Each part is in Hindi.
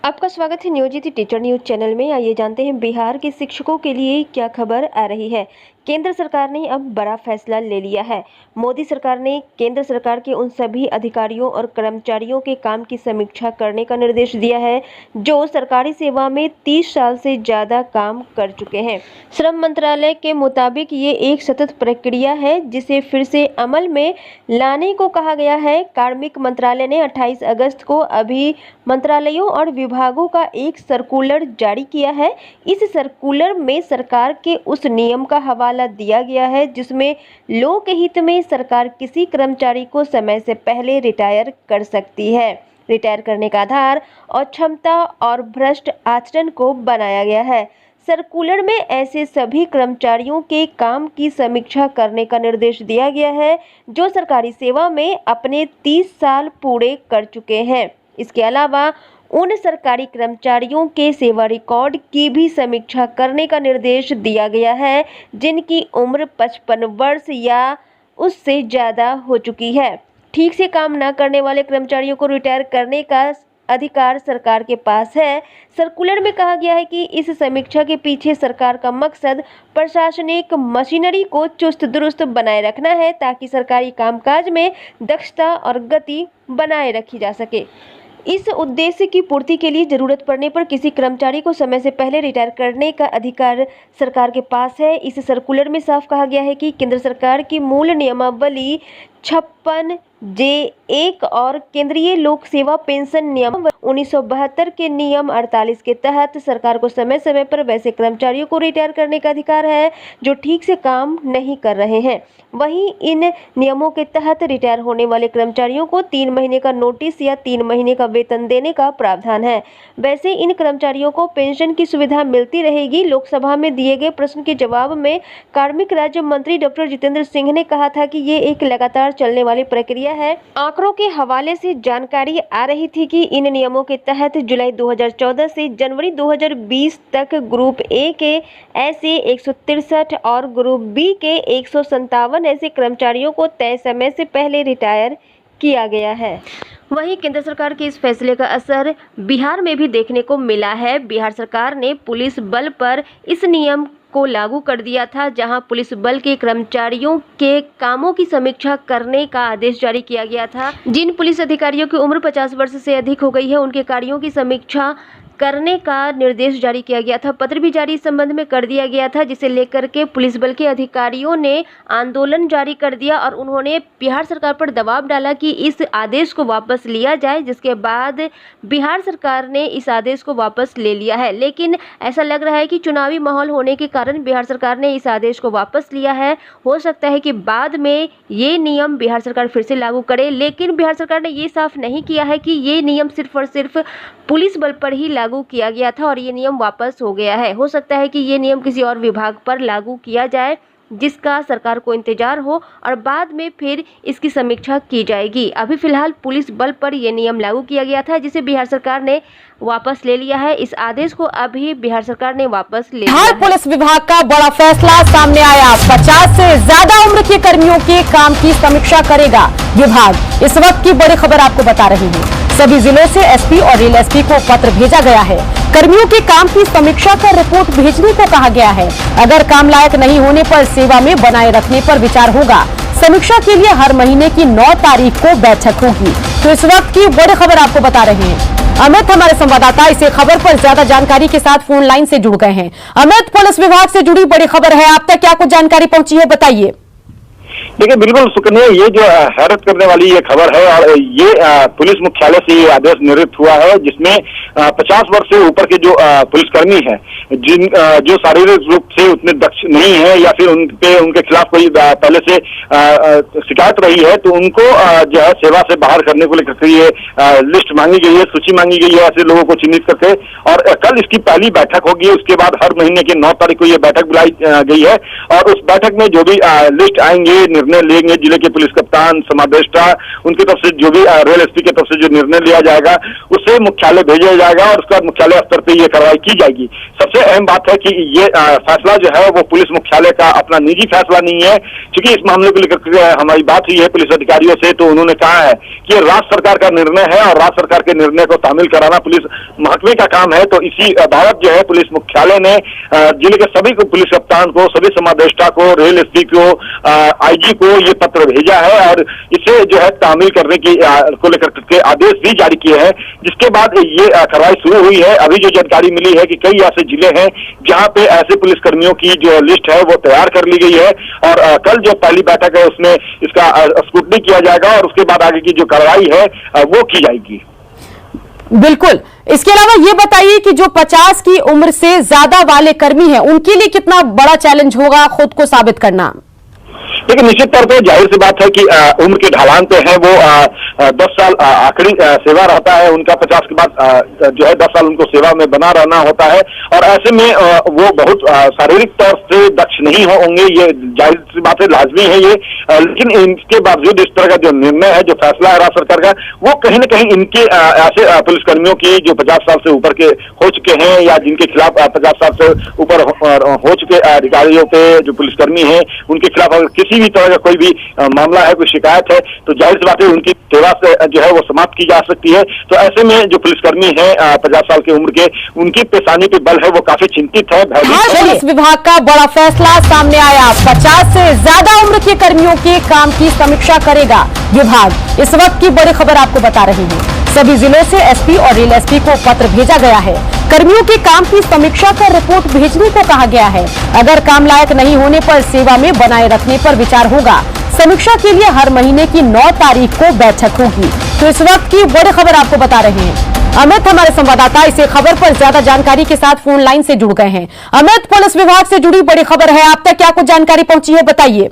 आपका स्वागत है नियोजित टीचर न्यूज चैनल में। आइए जानते हैं बिहार के शिक्षकों के लिए क्या खबर आ रही है। केंद्र सरकार ने अब बड़ा फैसला ले लिया है। मोदी सरकार ने केंद्र सरकार के उन सभी अधिकारियों और कर्मचारियों के काम की समीक्षा करने का निर्देश दिया है जो सरकारी सेवा में 30 साल से ज्यादा काम कर चुके हैं। श्रम मंत्रालय के मुताबिक ये एक सतत प्रक्रिया है जिसे फिर से अमल में लाने को कहा गया है। कार्मिक मंत्रालय ने 28 अगस्त को अभी मंत्रालयों और विभागों का एक सर्कुलर जारी किया है। इस सर्कुलर में सरकार के उस नियम का हवाला दिया गया है जिसमें लोक हित में सरकार किसी कर्मचारी को समय से पहले रिटायर कर सकती है। रिटायर करने का आधार और क्षमता और भ्रष्ट आचरण को बनाया गया है। सर्कुलर में ऐसे सभी कर्मचारियों के काम की समीक्षा करने का निर्देश दिया गया है जो सरकारी सेवा में अपने 30 साल पूरे कर चुके हैं। इसके अलावा उन सरकारी कर्मचारियों के सेवा रिकॉर्ड की भी समीक्षा करने का निर्देश दिया गया है जिनकी उम्र 55 वर्ष या उससे ज़्यादा हो चुकी है। ठीक से काम न करने वाले कर्मचारियों को रिटायर करने का अधिकार सरकार के पास है। सर्कुलर में कहा गया है कि इस समीक्षा के पीछे सरकार का मकसद प्रशासनिक मशीनरी को चुस्त दुरुस्त बनाए रखना है ताकि सरकारी कामकाज में दक्षता और गति बनाए रखी जा सके। इस उद्देश्य की पूर्ति के लिए जरूरत पड़ने पर किसी कर्मचारी को समय से पहले रिटायर करने का अधिकार सरकार के पास है। इस सर्कुलर में साफ कहा गया है कि केंद्र सरकार की मूल नियमावली 56J1 और केंद्रीय लोक सेवा पेंशन नियम 1972 के नियम 48 के तहत सरकार को समय समय पर वैसे कर्मचारियों को रिटायर करने का अधिकार है जो ठीक से काम नहीं कर रहे हैं। वहीं इन नियमों के तहत रिटायर होने वाले कर्मचारियों को 3 महीने का नोटिस या 3 महीने का वेतन देने का प्रावधान है। वैसे इन कर्मचारियों को पेंशन की सुविधा मिलती रहेगी। लोकसभा में दिए गए प्रश्न के जवाब में कार्मिक राज्य मंत्री डॉक्टर जितेंद्र सिंह ने कहा था कि ये एक लगातार चलने वाली प्रक्रिया है। आंकड़ों के हवाले से जानकारी आ रही थी कि इन नियमों के तहत जुलाई 2014 से जनवरी 2020 तक ग्रुप ए के ऐसे 163 और ग्रुप बी के 157 ऐसे कर्मचारियों को तय समय से पहले रिटायर किया गया है। वहीं केंद्र सरकार के इस फैसले का असर बिहार में भी देखने को मिला है। बिहार सरकार ने पुलिस बल पर इस नियम को लागू कर दिया था जहां पुलिस बल के कर्मचारियों के कामों की समीक्षा करने का आदेश जारी किया गया था। जिन पुलिस अधिकारियों की उम्र 50 वर्ष से अधिक हो गई है उनके कार्यों की समीक्षा करने का निर्देश जारी किया गया था। पत्र भी जारी इस संबंध में कर दिया गया था जिसे लेकर के पुलिस बल के अधिकारियों ने आंदोलन जारी कर दिया और उन्होंने बिहार सरकार पर दबाव डाला कि इस आदेश को वापस लिया जाए, जिसके बाद बिहार सरकार ने इस आदेश को वापस ले लिया है। लेकिन ऐसा लग रहा है कि चुनावी माहौल होने के कारण बिहार सरकार ने इस आदेश को वापस लिया है। हो सकता है कि बाद में ये नियम बिहार सरकार फिर से लागू करे, लेकिन बिहार सरकार ने ये साफ नहीं किया है कि ये नियम सिर्फ और सिर्फ पुलिस बल पर ही लागू किया गया था और ये नियम वापस हो गया है। हो सकता है कि ये नियम किसी और विभाग पर लागू किया जाए जिसका सरकार को इंतजार हो और बाद में फिर इसकी समीक्षा की जाएगी। अभी फिलहाल पुलिस बल पर यह नियम लागू किया गया था जिसे बिहार सरकार ने वापस ले लिया है। इस आदेश को अभी बिहार सरकार ने वापस ले लिया है। पुलिस विभाग का बड़ा फैसला सामने आया। 50 से ज्यादा उम्र के कर्मियों के काम की समीक्षा करेगा विभाग। इस वक्त की बड़ी खबर आपको बता रही हूँ। सभी जिलों से एसपी और रेल एसपी को पत्र भेजा गया है। कर्मियों के काम की समीक्षा कर रिपोर्ट भेजने को कहा गया है। अगर काम लायक नहीं होने पर सेवा में बनाए रखने पर विचार होगा। समीक्षा के लिए हर महीने की 9 तारीख को बैठक होगी। तो इस वक्त की बड़ी खबर आपको बता रहे हैं। अमित हमारे संवाददाता इसे खबर पर ज्यादा जानकारी के साथ फोन लाइन से जुड़ गए हैं। अमित, पुलिस विभाग से जुड़ी बड़ी खबर है, आप तक क्या कुछ जानकारी पहुंची है, बताइए। देखिए, बिल्कुल सुकन्या, ये जो हैरत करने वाली ये खबर है और ये पुलिस मुख्यालय से ये आदेश निर्गत हुआ है जिसमें 50 वर्ष से ऊपर के जो पुलिसकर्मी हैं जो शारीरिक रूप से उतने दक्ष नहीं है या फिर उनके खिलाफ कोई पहले से शिकायत रही है तो उनको जो है सेवा से बाहर करने को लेकर ये लिस्ट मांगी गई है, सूची मांगी गई है ऐसे लोगों को चिन्हित करके। और कल इसकी पहली बैठक होगी। उसके बाद हर महीने की 9 तारीख को ये बैठक बुलाई गई है और उस बैठक में जो भी लिस्ट आएंगे, निर्णय लेंगे जिले के पुलिस कप्तान, समादेष्टा, उनकी तरफ से जो भी रेल एसपी की तरफ से जो निर्णय लिया जाएगा उसे मुख्यालय भेजा जाएगा और उसके बाद मुख्यालय स्तर पर यह कार्रवाई की जाएगी। सबसे अहम बात है कि ये फैसला जो है वो पुलिस मुख्यालय का अपना निजी फैसला नहीं है, क्योंकि इस मामले को लेकर हमारी बात हुई है पुलिस अधिकारियों से, तो उन्होंने कहा है कि राज्य सरकार का निर्णय है और राज्य सरकार के निर्णय को तामील कराना पुलिस महकमे का काम है। तो इसी बाबत जो है पुलिस मुख्यालय ने जिले के सभी पुलिस कप्तान को, सभी समादेष्टा को, रेल एसपी को, आईजी को ये पत्र भेजा है और इसे जो है तामील करने की को लेकर के आदेश भी जारी किए हैं, जिसके बाद ये कार्रवाई शुरू हुई है। अभी जो जानकारी मिली है कि कई ऐसे जिले हैं जहां पे ऐसे पुलिसकर्मियों की जो लिस्ट है वो तैयार कर ली गई है और कल जो पहली बैठक है उसमें इसका स्क्रूटनी किया जाएगा और उसके बाद आगे की जो कार्रवाई है वो की जाएगी। बिल्कुल। इसके अलावा ये बताइए कि जो 50 की उम्र से ज्यादा वाले कर्मी हैं उनके लिए कितना बड़ा चैलेंज होगा खुद को साबित करना? लेकिन निश्चित तौर पर जाहिर सी बात है कि उम्र के ढलान पे है वो 10 साल आखिरी सेवा रहता है उनका, 50 के बाद जो है 10 साल उनको सेवा में बना रहना होता है और ऐसे में वो बहुत शारीरिक तौर से दक्ष नहीं होंगे, ये जाहिर सी बात है, लाजमी है ये। लेकिन इनके बावजूद इस तरह का जो निर्णय है, जो फैसला है राज्य सरकार का, वो कहीं न कहीं इनके ऐसे पुलिसकर्मियों की जो 50 साल से ऊपर के हो चुके हैं या जिनके खिलाफ 50 साल से ऊपर हो चुके अधिकारियों पे जो पुलिसकर्मी हैं उनके खिलाफ अगर किसी भी तरह का कोई भी मामला है, कोई शिकायत है, तो जाहिर सी बात है उनकी सेवा से जो है वो समाप्त की जा सकती है। तो ऐसे में जो पुलिसकर्मी है 50 साल की उम्र के, उनकी पेशानी पे बल है वो काफी चिंतित है, भयभीत है। पुलिस विभाग का बड़ा फैसला सामने आया। 50 से ज्यादा उम्र के कर्मियों के काम की समीक्षा करेगा विभाग। इस वक्त की बड़ी खबर आपको बता रहे हैं। सभी जिलों से एसपी और रेल एसपी को पत्र भेजा गया है। कर्मियों के काम की समीक्षा कर रिपोर्ट भेजने को कहा गया है। अगर काम लायक नहीं होने पर सेवा में बनाए रखने पर विचार होगा। समीक्षा के लिए हर महीने की 9 तारीख को बैठक होगी। तो इस वक्त की बड़ी खबर आपको बता रहे हैं। अमित हमारे संवाददाता इसे खबर पर ज्यादा जानकारी के साथ फोन लाइन से जुड़ गए हैं। अमित, पुलिस विभाग से जुड़ी बड़ी खबर है, आप तक क्या कुछ जानकारी पहुंची है, बताइए।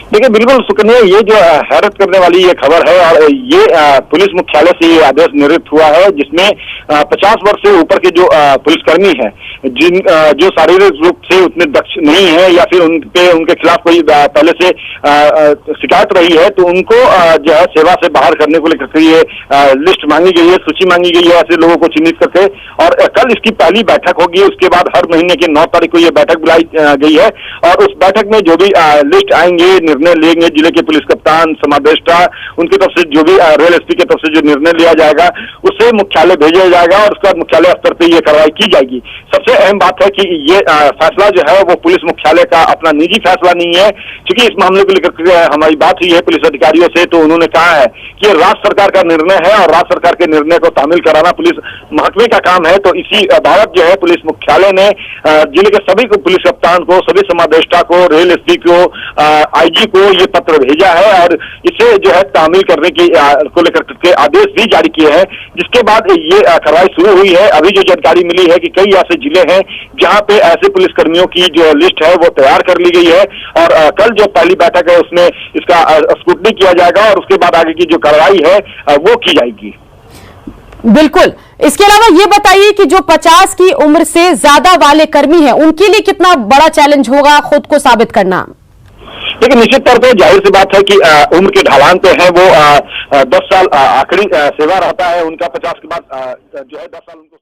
देखिए बिल्कुल सुकन्या, ये जो हैरत करने वाली ये खबर है और ये पुलिस मुख्यालय से ये आदेश निर्गत हुआ है, जिसमें 50 वर्ष से ऊपर के जो पुलिसकर्मी हैं जो शारीरिक रूप से उतने दक्ष नहीं है या फिर उनके खिलाफ कोई पहले से शिकायत रही है, तो उनको जो है सेवा से बाहर करने को लेकर ये लिस्ट मांगी गई है, सूची मांगी गई है ऐसे लोगों को चिन्हित करके। और कल इसकी पहली बैठक होगी, उसके बाद हर महीने की 9 तारीख को ये बैठक बुलाई गई है और उस बैठक में जो भी लिस्ट आएंगे, निर्णय लेंगे जिले के पुलिस कप्तान, समादेष्टा, उनकी तरफ से जो भी रेल एसपी की तरफ से जो निर्णय लिया जाएगा उसे मुख्यालय भेजा जाएगा और उसके बाद मुख्यालय स्तर पर यह कार्रवाई की जाएगी। सबसे अहम बात है कि ये फैसला जो है वो पुलिस मुख्यालय का अपना निजी फैसला नहीं है, क्योंकि इस मामले को लेकर हमारी बात हुई है पुलिस अधिकारियों से, तो उन्होंने कहा है कि राज्य सरकार का निर्णय है और राज्य सरकार के निर्णय को तामील कराना पुलिस महकमे का काम है। तो इसी बाबत जो है पुलिस मुख्यालय ने जिले के सभी पुलिस कप्तान को, सभी समादेष्टा को, रेल एसपी को, आईजी को ये पत्र भेजा है और इसे जो है तामील करने की को लेकर के आदेश भी जारी किए हैं, जिसके बाद ये कार्रवाई शुरू हुई है। अभी जो जानकारी मिली है कि कई ऐसे जिले हैं जहां पे ऐसे पुलिसकर्मियों की जो लिस्ट है वो तैयार कर ली गई है और कल जो पहली बैठक है उसमें इसका स्क्रूटनी किया जाएगा और उसके बाद आगे की जो कार्रवाई है वो की जाएगी। बिल्कुल। इसके अलावा ये बताइए कि जो 50 की उम्र से ज्यादा वाले कर्मी हैं उनके लिए कितना बड़ा चैलेंज होगा खुद को साबित करना? लेकिन निश्चित तौर पर जाहिर सी बात है कि उम्र के ढलान पे है वो 10 साल आखिरी सेवा रहता है उनका, 50 के बाद जो है 10 साल उनको